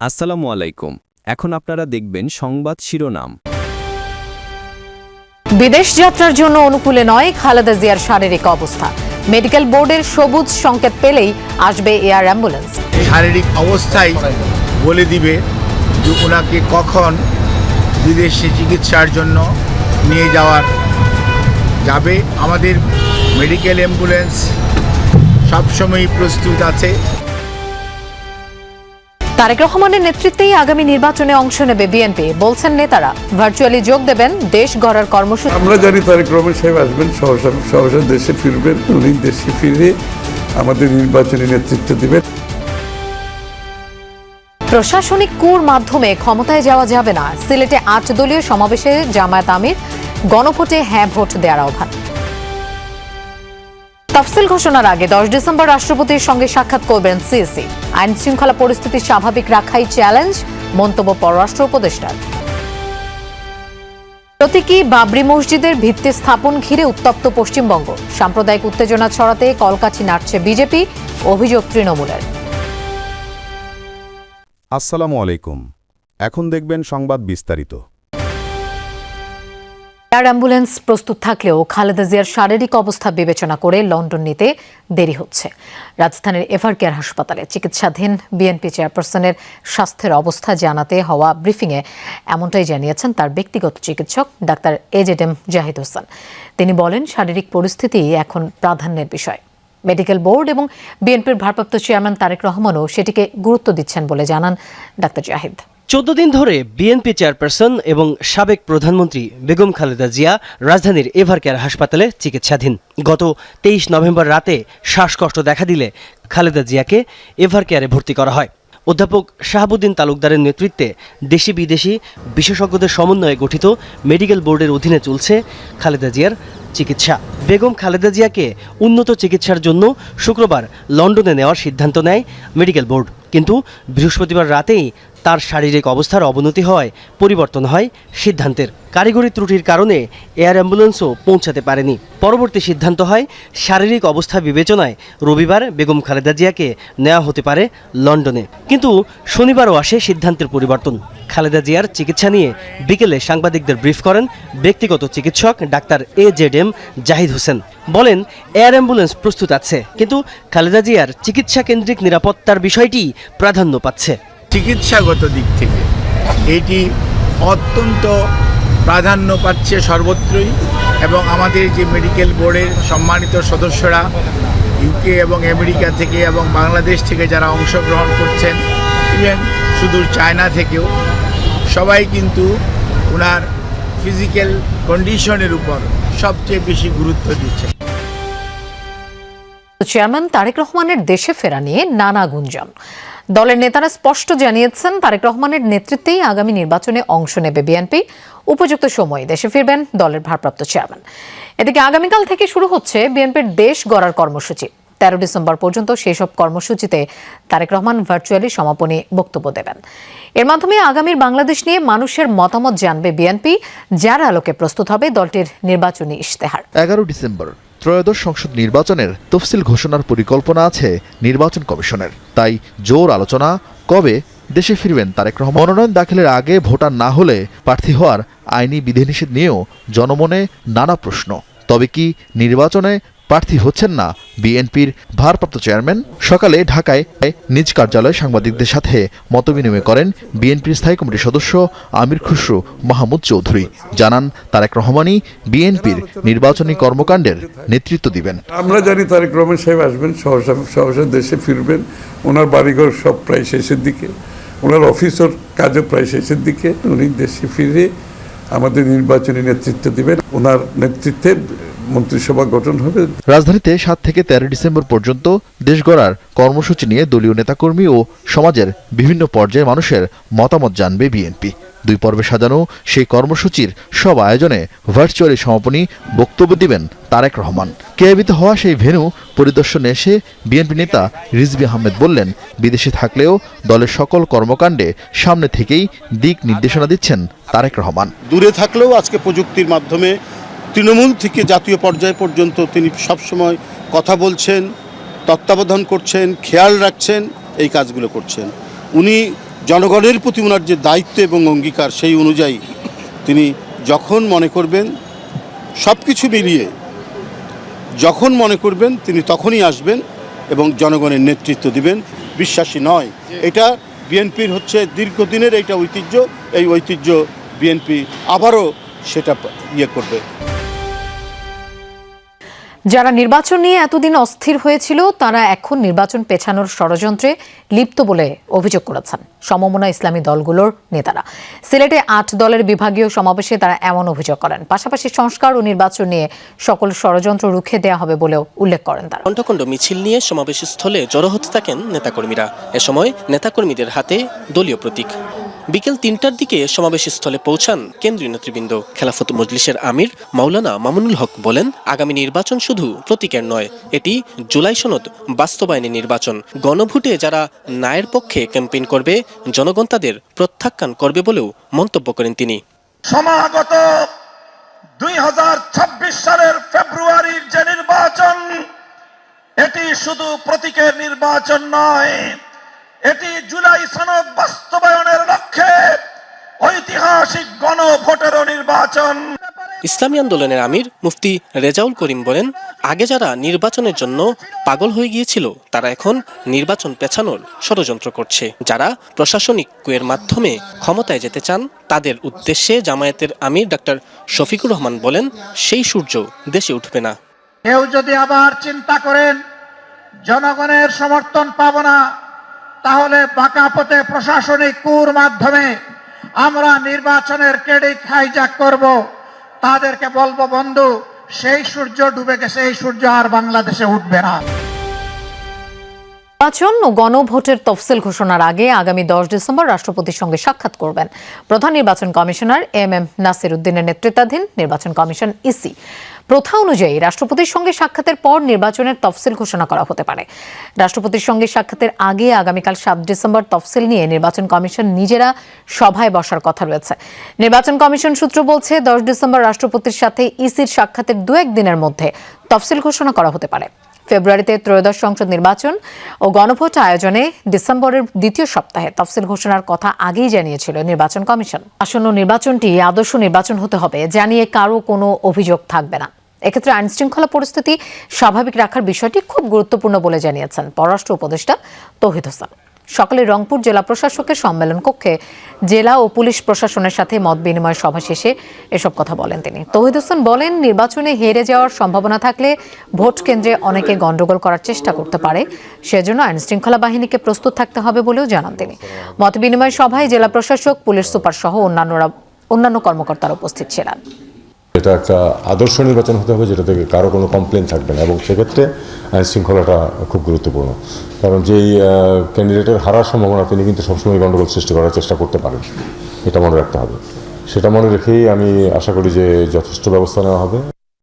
আসসালামু আলাইকুম। এখন আপনারা দেখবেন সংবাদ শিরোনাম। বিদেশ যাত্রার জন্য অনুকূলে নয় খালেদা জিয়ার শারীরিক অবস্থা। মেডিকেল বোর্ডের সবুজ সংকেত পেলেই আসবে এয়ার অ্যাম্বুলেন্স। শারীরিক অবস্থায় বলে দিবে যে ওনাকে কখন বিদেশে চিকিৎসার জন্য নিয়ে যাবে। আমাদের মেডিকেল অ্যাম্বুলেন্স সবসময়ই প্রস্তুত আছে। তারেক রহমানের নেতৃত্বেই আগামী নির্বাচনে অংশ নেবে বিএনপি, বলছেন নেতারা। ভার্চুয়ালি যোগ দেবেন দেশ গড়ার কর্মসূচি। আমরা জানি তারেক রহমান সাহেব আসবেন, সহসা দেশে ফিরবেন। উনি দেশে ফিরে আমাদের নির্বাচনী নেতৃত্ব দিবেন। প্রশাসনিক কুর মাধ্যমে ক্ষমতায় যাওয়া যাবে না। সিলেটে ৮ দলীয় সমাবেশে জামায়াত আমির, গণভোটে হ্যাঁ ভোট দেওয়ার আহ্বান। তফসিল ঘোষণার আগে ১০ ডিসেম্বর রাষ্ট্রপতির সঙ্গে সাক্ষাৎ করবেন সিএসি। আইন শৃঙ্খলা পরিস্থিতি স্বাভাবিক রাখাই চ্যালেঞ্জ, মন্তব্য পররাষ্ট্র উপদেষ্টার। প্রতীকী বাবরি মসজিদের ভিত্তি স্থাপন ঘিরে উত্তপ্ত পশ্চিমবঙ্গ। সাম্প্রদায়িক উত্তেজনা ছড়াতে কলকাঠি নাড়ছে বিজেপি, অভিযোগ তৃণমূলের। আসসালামু আলাইকুম। এখন দেখবেন সংবাদ বিস্তারিত। এয়ার অ্যাম্বুলেন্স প্রস্তুত থাকলেও খালেদা জিয়ার শারীরিক অবস্থা বিবেচনা করে লন্ডন নিতে দেরি হচ্ছে। রাজধানীর এভারকেয়ার হাসপাতালে চিকিৎসাধীন বিএনপি চেয়ারপারসনের স্বাস্থ্যের অবস্থা জানাতে হওয়া ব্রিফিংয়ে এমনটাই জানিয়েছেন তার ব্যক্তিগত চিকিৎসক ডাক্তার এজেডএম জাহিদ হোসেন। তিনি বলেন, শারীরিক পরিস্থিতি এখন প্রাধান্যের বিষয়। মেডিকেল বোর্ড এবং বিএনপির ভারপ্রাপ্ত চেয়ারম্যান তারেক রহমানও সেটিকে গুরুত্ব দিচ্ছেন বলে জানান ডাক্তার জাহিদ। 14 দিন ধরে বিএনপি চেয়ারপারসন এবং সাবেক প্রধানমন্ত্রী বেগম খালেদা জিয়া রাজধানীর এভারকেয়ার হাসপাতালে চিকিৎসাধীন। গত 23 নভেম্বর রাতে শ্বাসকষ্ট দেখা দিলে খালেদা জিয়াকে এভারকেয়ারে ভর্তি করা হয়। অধ্যাপক শাহাবুদ্দিন তালুকদারের নেতৃত্বে দেশি বিদেশি বিশেষজ্ঞদের সমন্বয়ে গঠিত মেডিকেল বোর্ডের অধীনে চলছে খালেদা জিয়ার চিকিৎসা। বেগম খালেদা জিয়াকে উন্নত চিকিৎসার জন্য শুক্রবার লন্ডনে নেওয়ার সিদ্ধান্ত নেয় মেডিকেল বোর্ড, কিন্তু বৃহস্পতিবার রাতেই তার শারীরিক অবস্থার অবনতি হওয়ায় পরিবর্তন হয় সিদ্ধান্তের। কারিগরি ত্রুটির কারণে এয়ার অ্যাম্বুলেন্সও পৌঁছাতে পারেনি। পরবর্তী সিদ্ধান্ত হয় শারীরিক অবস্থা বিবেচনায় রবিবার বেগম খালেদা জিয়াকে নেওয়া হতে পারে লন্ডনে, কিন্তু শনিবারও আসে সিদ্ধান্তের পরিবর্তন। খালেদা জিয়ার চিকিৎসা নিয়ে বিকেলে সাংবাদিকদের ব্রিফ করেন ব্যক্তিগত চিকিৎসক ডাক্তার এজেডএম জাহিদ হোসেন। বলেন, এয়ার অ্যাম্বুলেন্স প্রস্তুত আছে, কিন্তু খালেদা জিয়ার চিকিৎসা কেন্দ্রিক নিরাপত্তার বিষয়টি প্রাধান্য পাচ্ছে। চিকিৎসাগত দিক থেকে এটি অত্যন্ত প্রাধান্য পাচ্ছে সর্বত্রই, এবং আমাদের যে মেডিকেল বোর্ডের সম্মানিত সদস্যরা ইউকে এবং আমেরিকা থেকে এবং বাংলাদেশ থেকে যারা অংশগ্রহণ করছেন, ইভেন সুদূর চায়না থেকেও, সবাই কিন্তু ওনার ফিজিক্যাল কন্ডিশনের উপর সবচেয়ে বেশি গুরুত্ব দিচ্ছে। চেয়ারম্যান তারেক রহমানের দেশে ফেরা নিয়ে নানা গুঞ্জন। দলের নেতারা স্পষ্ট জানিয়েছেন, তারেক রহমানের নেতৃত্বেই আগামী নির্বাচনে অংশ নেবে বিএনপি। উপযুক্ত সময়ে দেশে ফিরবেন দলের ভারপ্রাপ্ত চেয়ারম্যান। এদিকে আগামীকাল থেকে শুরু হচ্ছে বিএনপির দেশ গড়ার কর্মসূচি। 13 ডিসেম্বর পর্যন্ত সেই সব কর্মসূচিতে তারেক রহমান ভার্চুয়ালি সমাপনী বক্তব্য দেবেন। এর মাধ্যমে আগামীর বাংলাদেশ নিয়ে মানুষের মতামত জানবে বিএনপি, যার আলোকে প্রস্তুত হবে দলটির নির্বাচনী ইশতেহার। 11 ডিসেম্বর ত্রয়োদশ সংসদ নির্বাচনের তফসিল ঘোষণার পরিকল্পনা আছে নির্বাচন কমিশনের। তাই জোর আলোচনা কবে দেশে ফিরবেন তারেক রহমান। মনোনয়ন দাখিলের আগে ভোটার না হলে প্রার্থী হওয়ার আইনি বিধিনিষেধ নিয়েও জনমনে নানা প্রশ্ন। তবে কি নির্বাচনে প্রার্থী হচ্ছেন না বিএনপির ভারপ্রাপ্ত চেয়ারম্যান? সকালে ঢাকায় নিজ কার্যালয়ে সাংবাদিকদের সাথে মতবিনিময় করেন বিএনপির স্থায়ী কমিটির সদস্য আমির খুসরু মাহমুদ চৌধুরী। জানান, তারেক রহমানই বিএনপির নির্বাচনী কর্মকাণ্ডের নেতৃত্ব দিবেন। আমরা জানি তারেক রহমান সাহেব আসবেন, সহসা দেশে ফিরবেন। ওনার বাড়িঘর সব প্রায় শেষের দিকে, ওনার অফিসের কাজও প্রায় শেষের দিকে। উনি দেশে ফিরে আমাদের নির্বাচনী নেতৃত্ব দিবেন। ওনার নেতৃত্বে মন্ত্রিসভা গঠন হবে। রাজধানীতে 7 থেকে 13 ডিসেম্বর পর্যন্ত দেশ গড়ার কর্মসূচি নিয়ে দলীয় নেতাকর্মী ও সমাজের বিভিন্ন পর্যায়ের মানুষের মতামত জানবে বিএনপি। 2 পর্বে সাজানো সেই কর্মসূচির সব আয়োজনে ভার্চুয়ালি সমাপনী বক্তব্য দিবেন তারেক রহমান। কেয়াবিতে হওয়া সেই ভেন্যু পরিদর্শনে এসে বিএনপি নেতা রিজভী আহমেদ বললেন, বিদেশে থাকলেও দলের সকল কর্মকাণ্ডে সামনে থেকেই দিক নির্দেশনা দিচ্ছেন তারেক রহমান। দূরে থাকলেও আজকে প্রযুক্তির মাধ্যমে তৃণমূল থেকে জাতীয় পর্যায় পর্যন্ত তিনি সবসময় কথা বলছেন, তত্ত্বাবধান করছেন, খেয়াল রাখছেন, এই কাজগুলো করছেন। উনি জনগণের প্রতি ওনার যে দায়িত্ব এবং অঙ্গীকার সেই অনুযায়ী তিনি যখন মনে করবেন সব কিছু মিলিয়ে যখন মনে করবেন তিনি তখনই আসবেন এবং জনগণের নেতৃত্ব দিবেন, বিশ্বাসী নয়। এটা বিএনপির হচ্ছে দীর্ঘদিনের এইটা ঐতিহ্য, এই ঐতিহ্য বিএনপি আবারও সেটা করবে। যারা নির্বাচন নিয়ে এতদিন অস্থির হয়েছিল তারা এখন নির্বাচন পেছানোর ষড়যন্ত্রে লিপ্ত বলে অভিযোগ করেছেন সমমনা ইসলামী দলগুলোর নেতারা। সিলেটে 8 দলের বিভাগীয় সমাবেশে তারা এমন অভিযোগ করেন। পাশাপাশি সংস্কার ও নির্বাচন নিয়ে সকল ষড়যন্ত্র রুখে দেওয়া হবে বলেও উল্লেখ করেন তারা। কণ্ঠকণ্ড মিছিল নিয়ে সমাবেশস্থলে জড়ো হতে থাকেন নেতাকর্মীরা। এ সময় নেতাকর্মীদের হাতে দলীয় প্রতীক। বিকেল 3টার দিকে সমাবেশস্থলে পৌঁছান কেন্দ্রীয় নেতৃবৃন্দ। খেলাফত মজলিসের আমির মাওলানা মামুনুল হক বলেন, আগামী নির্বাচন শুধু প্রতীকের নয়, এটি জুলাই সনদ বাস্তবায়নের নির্বাচন। গণভোটে যারা ন্যায়ের পক্ষে ক্যাম্পেইন করবে, জনগণ তাদের প্রত্যাখ্যান করবে বলেও মন্তব্য করেন তিনি। সমাগত 2026 সালের ফেব্রুয়ারির যে নির্বাচন, এটি শুধু প্রতীকের নির্বাচন নয়, এটি জুলাই সনদ বাস্তবায়নের লক্ষ্যে ঐতিহাসিক গণভোটেরও নির্বাচন। ইসলামী আন্দোলনের আমির মুফতি রেজাউল করিম বলেন, আগে যারা নির্বাচনের জন্য পাগল হয়ে গিয়েছিল তারা এখন নির্বাচন পেছানোর ষড়যন্ত্র করছে। যারা প্রশাসনিক কুয়ের মাধ্যমে ক্ষমতায় যেতে চান তাদের উদ্দেশ্যে জামায়াতের আমির ডাক্তার শফিকুর রহমান বলেন, সেই সূর্য দেশে উঠবে না। কেউ যদি আবার চিন্তা করেন জনগণের সমর্থন পাব না, তাহলে বাঁকা পথে প্রশাসনিক কুর মাধ্যমে আমরা নির্বাচনের ক্রেডিট হাইজ্যাক করব, তাদেরকে বলবো, বন্ধু, সেই সূর্য ডুবে গেছে, এই সূর্য আর বাংলাদেশে উঠবে না। নির্বাচন ও গণভোটের তফসিল ঘোষণার আগে আগামী 10 ডিসেম্বর রাষ্ট্রপতির সঙ্গে সাক্ষাৎ করবেন প্রধান নির্বাচন কমিশনার এম নাসির উদ্দিনের নেতৃত্বাধীন নির্বাচন কমিশন ইসি। প্রথা অনুযায়ী রাষ্ট্রপতির সঙ্গে সাক্ষাতের পর নির্বাচনের তফসিল ঘোষণা করা হতে পারে। রাষ্ট্রপতির সঙ্গে সাক্ষাতের আগে আগামীকাল 7 ডিসেম্বর তফসিল নিয়ে নির্বাচন কমিশন নিজেরা সভায় বসার কথা রয়েছে। নির্বাচন কমিশন সূত্র বলছে, 10 ডিসেম্বর রাষ্ট্রপতির সাথে ইসির সাক্ষাতের 2-1 দিনের মধ্যে তফসিল ঘোষণা করা হতে পারে। ফেব্রুয়ারিতে ত্রয়োদশ সংসদ নির্বাচন ও গণভোট আয়োজনে ডিসেম্বরের দ্বিতীয় সপ্তাহে তফসিল ঘোষণার কথা আগেই জানিয়েছিল নির্বাচন কমিশন। আসন্ন নির্বাচনটি আদর্শ নির্বাচন হতে হবে, জানিয়ে কারো কোনো অভিযোগ থাকবে না। এক্ষেত্রে আইন শৃঙ্খলা পরিস্থিতি স্বাভাবিক রাখার বিষয়টি খুব গুরুত্বপূর্ণ বলে জানিয়েছেন পররাষ্ট্র উপদেষ্টা তৌহিদ হোসেন। সকালে রংপুর জেলা প্রশাসকের সম্মেলন কক্ষে জেলা ও পুলিশ প্রশাসনের সাথে মত বিনিময় সভা শেষে এসব কথা বলেন তিনি। তৌহিদ হোসেন বলেন, নির্বাচনে হেরে যাওয়ার সম্ভাবনা থাকলে ভোট কেন্দ্রে অনেকে গন্ডগোল করার চেষ্টা করতে পারে, সেজন্য আইন শৃঙ্খলা বাহিনীকে প্রস্তুত থাকতে হবে বলেও জানান তিনি। মত বিনিময় সভায় জেলা প্রশাসক, পুলিশ সুপার সহ অন্যান্য কর্মকর্তারা উপস্থিত ছিলেন। এটা একটা আদর্শ নির্বাচন হতে হবে যেটা থেকে কারো কোনো কমপ্লেন থাকবে না, এবং সেক্ষেত্রে আইন শৃঙ্খলাটা খুব গুরুত্বপূর্ণ। কারণ যেই ক্যান্ডিডেটের হারার সম্ভাবনা তিনি কিন্তু সবসময় গণ্ডগোল সৃষ্টি করার চেষ্টা করতে পারেন, এটা মনে রাখতে হবে। সেটা মনে রেখেই আমি আশা করি যে যথেষ্ট ব্যবস্থা নেওয়া হবে।